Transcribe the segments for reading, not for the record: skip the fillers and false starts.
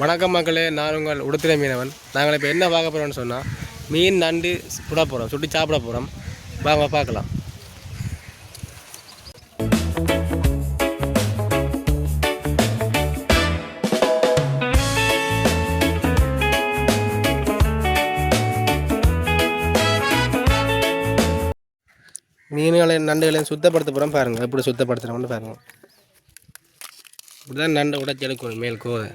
வணக்கம் மக்களே, நான் உங்கள் உடுத்துறை மீனவன். நாங்கள் இப்போ என்ன பார்க்க போகிறோம்னு சொன்னால் மீன் நண்டு சுட போகிறோம், சுட்டு சாப்பிட போகிறோம். வாங்க பார்க்கலாம். மீன்களையும் நண்டுகளையும் சுத்தப்படுத்த போகிறோம். பாருங்கள் எப்படி சுத்தப்படுத்துகிறோம்னு பாருங்கள். இப்படி தான் நண்டை உடைச்சி எடுக்கணும் மேல் கோதை.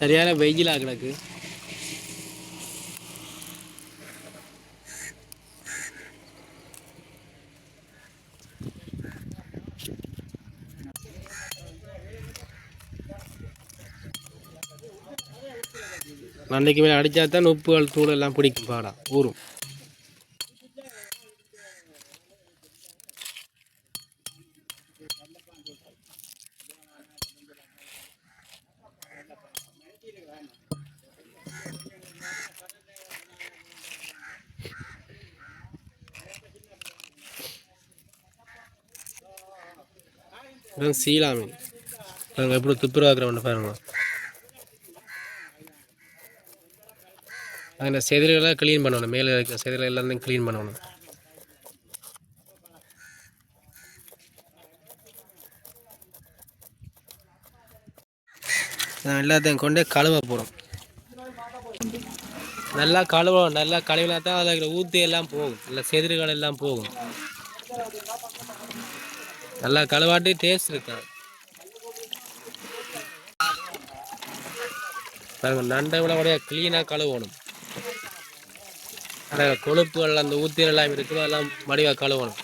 சரியான வெயிலாக கிடக்கு. நன்றைக்கு மேலே அடித்தா தான் உப்புகள் தூள் எல்லாம் பிடிக்கும், பாடா ஊறும். சீலா மீன் பாருங்க எப்படி துப்புரவாக்குறவன்னு பாருங்க. அந்த செதிலெல்லாம் க்ளீன் பண்ணணும், மேலே இருக்கிற செதில் எல்லாத்தையும் க்ளீன் பண்ணணும். எல்லாத்தையும் கொண்டே கழுவ போகிறோம். நல்லா கழுவணும், நல்லா கழுவினா தான் அதில் இருக்கிற ஊற்றி எல்லாம் போகும், இல்லை செதில்கள் எல்லாம் போகும். நல்லா கழுவாட்டி டேஸ்ட் இருக்காது. பாருங்க நண்டை விட உடைய க்ளீனாக கழுவணும். அந்த கொழுப்புகள் அந்த ஊத்திகள் எல்லாம் இருக்குது, அதெல்லாம் வடிவாக கழுவணும்.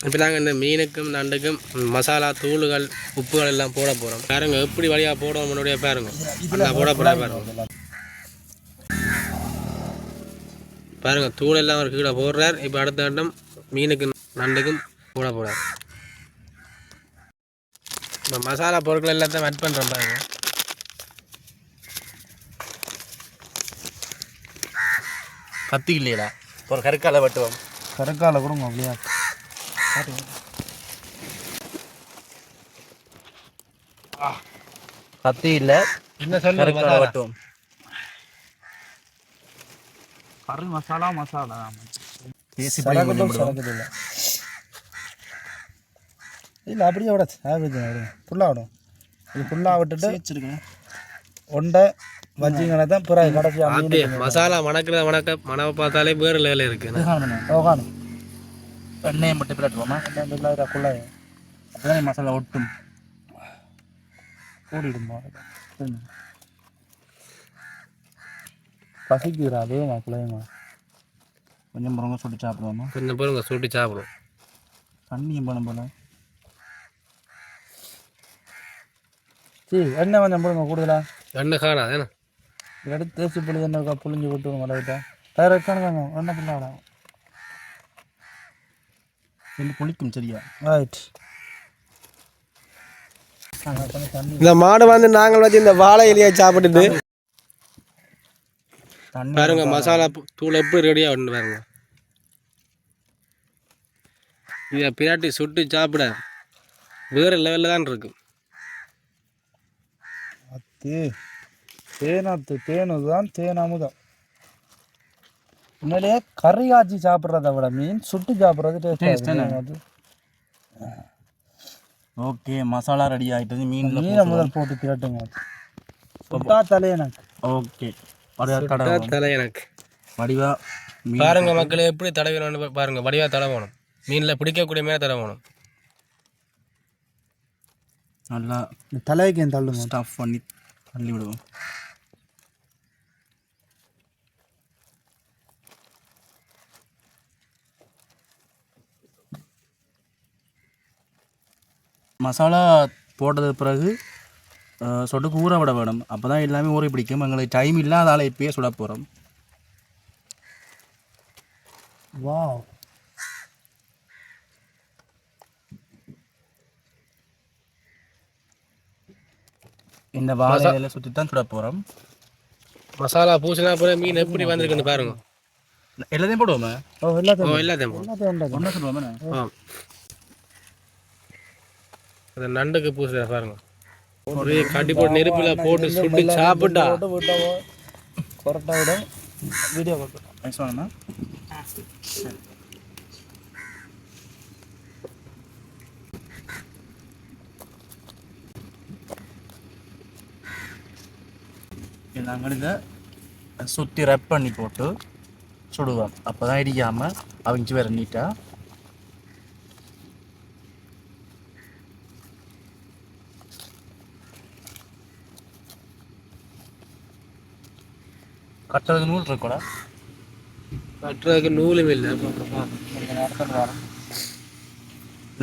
இப்போ நாங்கள் இந்த மீனுக்கும் நண்டுக்கும் மசாலா தூள்கள் உப்புகள் எல்லாம் போட போகிறோம். பாருங்க எப்படி வழியாக போடுவோம், முன்னாடியே பாருங்க நல்லா போட போகிறேன். பாருங்க பாருங்க தூள் எல்லாம் ஒரு கீழே போடுறார். இப்போ அடுத்த கட்டம் மீனுக்கும் நண்டுக்கும் போட போகிறார். இப்போ மசாலா பொருட்கள் எல்லாத்தையும் ஆட் பண்ணுறோம். பாருங்க கத்தி இல்லையா, ஒரு கருக்காலை வெட்டுவோம். கருக்காலை கொடுங்க அப்படியா, கத்தி இல்லை வெட்டுவோம். கறி மசாலா மசாலா இல்லை அப்படியே விட ஃபுல்லாக விடும். இது ஃபுல்லாக விட்டுட்டு வச்சுருக்கேன் ஒண்டை வச்சிங்கன்னா தான் பிறகு கடைசி மசாலா மணக்கிற மணவை பார்த்தாலே வேறு லெவலில் இருக்குது. காணும் எண்ணெயை மட்டும் பிள்ளைட்டுவோமா, எண்ணெய் பிள்ளைக்குள்ள அப்போதான் மசாலா ஒட்டும் கூடிடுமா. பசிக்குறா அதேமா பிள்ளைமா, கொஞ்சம் பொருங்க சுட்டு சாப்பிடுவோமா, கொஞ்சம் பொருங்க சுட்டு சாப்பிடுவோம். தண்ணியும் போன போல சரி எண்ணெய் கொஞ்சம் போடுங்க கூடுதலா. எண்ணெய் காணாது எடுத்து தேய்ச்சி புளி எண்ணெய் புளிஞ்சு விட்டுருவோம். மழை தயார் வச்சானுங்க எண்ணெய் பிள்ளாடா குளிக்கும். சரியா ரைட். இந்த மாடு வந்து நாங்கள் வச்சு இந்த வாழை இலையை சாப்பிட்டுட்டு பாருங்க மசாலா தூள் எப்படி ரெடியாக ஒன்று பாருங்க. இதை பிராட்டி சுட்டு சாப்பிட வேறு லெவலில் தான் இருக்கு. தேனாத்து தேனு தான் தேனாமுதான். உண்மையிலேயே கறி காய்ச்சி சாப்பிட்றத விட மீன் சுட்டு சாப்பிட்றது டேஸ்ட். ஓகே, மசாலா ரெடி ஆகிட்டது. மீனை முதல் போட்டு திரட்டுங்க. சுட்டா தலையனக்கு. ஓகே, தலையனக்கு வடிவா பாருங்க மக்களே, எப்படி தடவினு பாருங்க. வடிவா தடவணும், மீனில் பிடிக்கக்கூடிய மேலே தடவணும். நல்லா தலைக்கு என் தள்ளுங்க, ஸ்டஃப் பண்ணி தள்ளி விடுவோம். மசாலா போட்டது பிறகு சொட்டுக்கு ஊற விட வேணும். அப்போ தான் எல்லாமே ஊறி பிடிக்கும். எங்களுக்கு டைம் இல்லை, அதால் இப்பயே சுட போகிறோம். வாவ், இந்த வாழையில சுற்றி தான் சுட போகிறோம். மசாலா பூசினா அப்புறம் மீன் எப்படி வந்திருக்குன்னு பாருங்க. எல்லாத்தையும் போடுவோமே. எல்லாத்தையும் ஒன்றா சொல்லுவோமே. அந்த நண்டுக்கு பூசுற பாருங்க. ஒரே கட்டி போட்டு நெருப்பில் போட்டு சுட்டு சாப்பிட்டா கொரட்டா விட வீடியோ சொன்னா நாங்கள் இதை சுற்றி ரப் பண்ணி போட்டு சுடுவோம். அப்போ தான் இடிக்காமல் அவிஞ்சு வேற நீட்டாக. கட்டுறதுக்கு நூல் இருக்கோட, கட்டுறதுக்கு நூலும் இல்லை.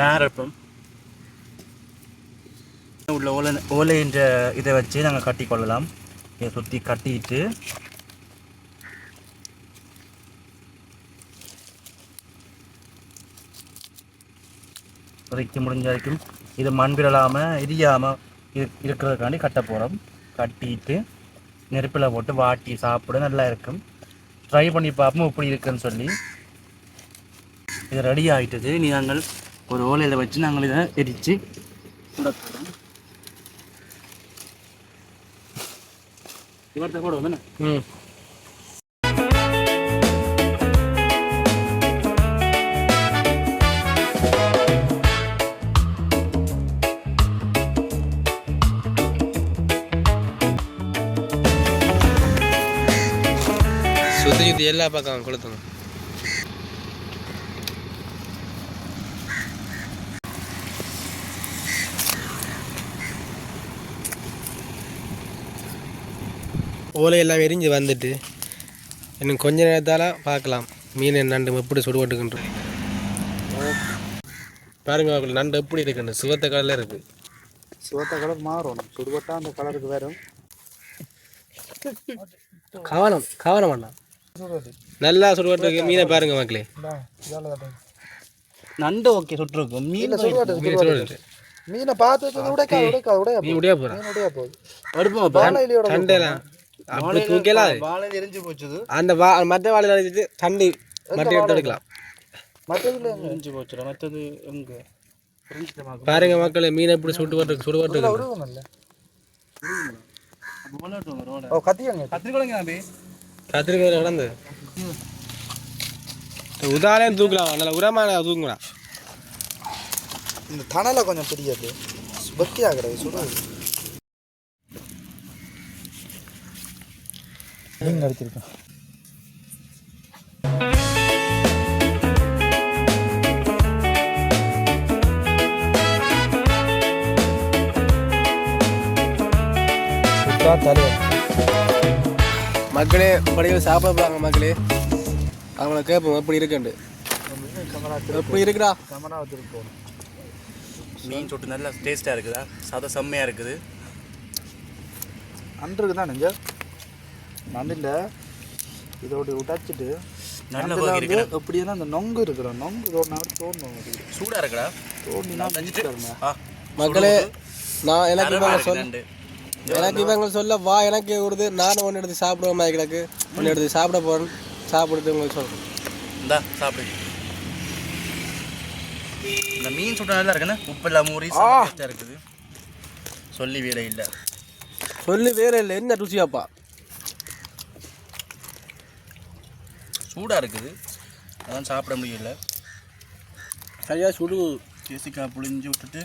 நேரப்பம் உள்ள ஓலைன்ற இதை வச்சு நாங்கள் கட்டி கொள்ளலாம். இதை சுற்றி கட்டிட்டு வரைக்கும் முடிஞ்ச வரைக்கும் இது மண் விரலாமல் இடியாமல் இருக்கிறதுக்காண்டி கட்ட போகிறோம். கட்டிட்டு நெருப்பில் போட்டு வாட்டி சாப்பிட நல்லா இருக்கும். ட்ரை பண்ணி பார்ப்போம் எப்படி இருக்குன்னு சொல்லி. இது ரெடி ஆகிட்டது. நீ நாங்கள் ஒரு ஓலையில் வச்சு நாங்கள் இதை எரித்து சுடப்போம். இவர்கிட்ட கூட வந்து சுற்றி எல்லா பக்கம் கொளுத்தணும். ஓலையெல்லாம் எரிஞ்சு வந்துட்டு இன்னும் கொஞ்ச நேரத்தால் பார்க்கலாம் மீன் நண்டு எப்படி சுடுபட்டுக்குன்ற. பாருங்க நண்டு எப்படி இருக்குன்னு சிவத்த கலரில் இருக்குது. சிவத்த கலர் மாறும், சுடுபட்டா அந்த கலருக்கு வேறும். கவனம் வேண்டாம், நல்லா சுடுபட்டு மீனை பாருங்க மக்களே. நண்டு ஓகே சுட்டுருக்கும். மீனை பார்த்து உடைய போகிறேன். சண்டைலாம் அப்படி தூக்கலாம். வாழையில எரிஞ்சு போச்சுது. அந்த மற்ற வாழையில அடிச்சுட்டு தண்ணி மற்ற எடுத்து எடுக்கலாம். மற்றதுல எரிஞ்சு போச்சுடா. மற்றது எங்க பாருங்க மக்களே, மீன் எப்படி சுடுபட்டு கத்திரிக்காய் கிடந்து உதாரணம் தூக்கலாம். நல்ல உரமான தூக்கலாம். இந்த தணலை கொஞ்சம் தெரியாது, பக்தி ஆகிறது சுடுறது. மீன் அடிச்சிருக்கேன். மக்களே படியில் சாப்பிட போகிறாங்க மக்களே. அவங்கள கேட்போம் எப்படி இருக்குண்டு. எப்படி இருக்குடா? கேமரா வச்சுருக்கோம். மீன் சுட்டு நல்லா டேஸ்ட்டாக இருக்குதா? சாதம் செம்மையாக இருக்குது. அன்றுக்கு தான் நெஞ்ச நண்டில் இதோட உடைச்சிட்டு நல்லா எப்படின்னா அந்த நொங்கு இருக்கிற நொங்கு தோணும் சூடாக இருக்குடா. தோண்டினா மக்களே, நான் எனக்கு இவங்க சொல்ல வா எனக்கு கொடுத்து நானும் ஒன்று எடுத்து சாப்பிடுவோம். கிடக்கு ஒன்று எடுத்து சாப்பிட போகிறேன். சாப்பிடுறது உங்களுக்கு சொல்கிறேன். இந்தா சாப்பிடு. இந்த மீன் சுட்ட நல்லா இருக்குண்ணே. உப்பு இல்லாமல் ஊறி இருக்குது. சொல்லி வேலை இல்லை, சொல்லி வேலை இல்லை. என்ன ருசியாப்பா, சூடாக இருக்குது அதான் சாப்பிட முடியல. சரியாக சுடு தேசிக்காய் புளிஞ்சு விட்டுட்டு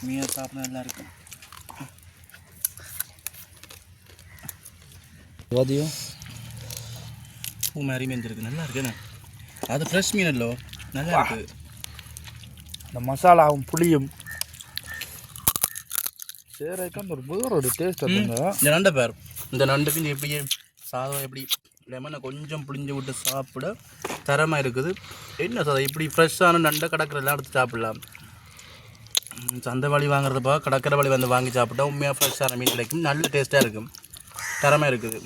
மீனை சாப்பிட நல்லா இருக்கும். பூ மாதிரி மேஞ்சிருக்கு, நல்லா இருக்குண்ணே. அது ஃப்ரெஷ் மீன் இல்லோ, நல்லா இருக்குது. இந்த மசாலாவும் புளியும் சேரைக்கு அந்த ஒரு டேஸ்ட் இருக்குங்க. இந்த நண்டை பேர் இந்த நண்டுக்கு எப்படி சாதம் எப்படி லெமனை கொஞ்சம் புளிஞ்சு விட்டு சாப்பிட தரமாக இருக்குது. என்ன சாதம் இப்படி ஃப்ரெஷ்ஷான நண்டை கடற்கரைலாம் எடுத்து சாப்பிடலாம். சந்தை வழி வாங்குறதுப்பா கடற்கரை வழி வந்து வாங்கி சாப்பிட்டா உண்மையாக ஃப்ரெஷ்ஷான மீன் கிடைக்கும். நல்ல டேஸ்ட்டாக இருக்கும், தரமாக இருக்குது.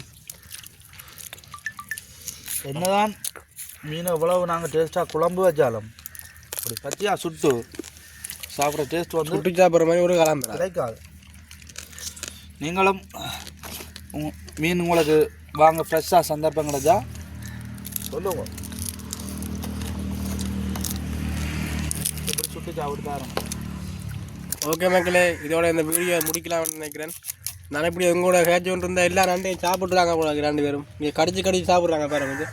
என்னதான் மீன் எவ்வளவு நாங்கள் டேஸ்ட்டாக குழம்பு வச்சாலும் அப்படி பற்றியாக சுட்டு சாப்பிட்ற டேஸ்ட் வந்து சுட்டு சாப்பிட்ற மாதிரி ஒரு கிளம்புறேன் கிடைக்காது. நீங்களும் மீன் உங்களுக்கு வாங்க ஃப்ரெஷ்ஷாக சந்தர்ப்பம் கிடைச்சா சொல்லுங்க, எப்படி சுட்டு சாப்பிட்டு தாரணும். ஓகே மக்களே, இதோட இந்த வீடியோ முடிக்கலாம்னு நினைக்கிறேன். நான் இப்படி உங்களோட கேட்ச் ஒன்று இருந்தால் எல்லா நண்டையும் சாப்பிட்றாங்க போல 2 பேரும். நீங்கள் கடிச்சு சாப்பிட்றாங்க பாருங்க.